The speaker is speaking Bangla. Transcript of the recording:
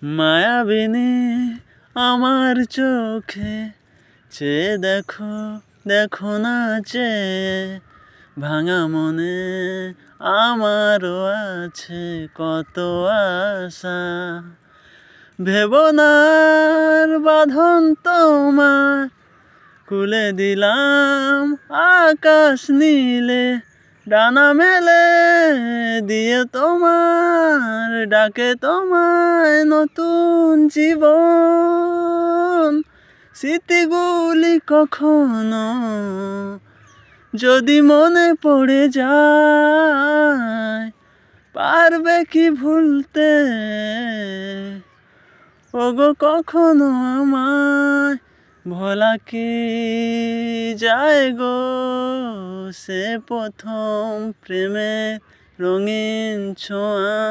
মায়াবিনী আমার চোখে চেয়ে দেখো, দেখো না চেয়ে ভাঙা মনে আমারও আছে কত আশা। ভেবো না আর বাঁধন তোমার, খুলে দিলাম আকাশ নীলে, ডানা মেলে দিয়ে তোমার ডাকে তোমায় নতুন জীবন। স্মৃতিগুলি কখনো যদি মনে পড়ে যায়, পারবে কি ভুলতে ওগো কখনো আমায়? ভোলা কি যায় গো সে প্রথম প্রেমের রঙিন ছোঁয়া।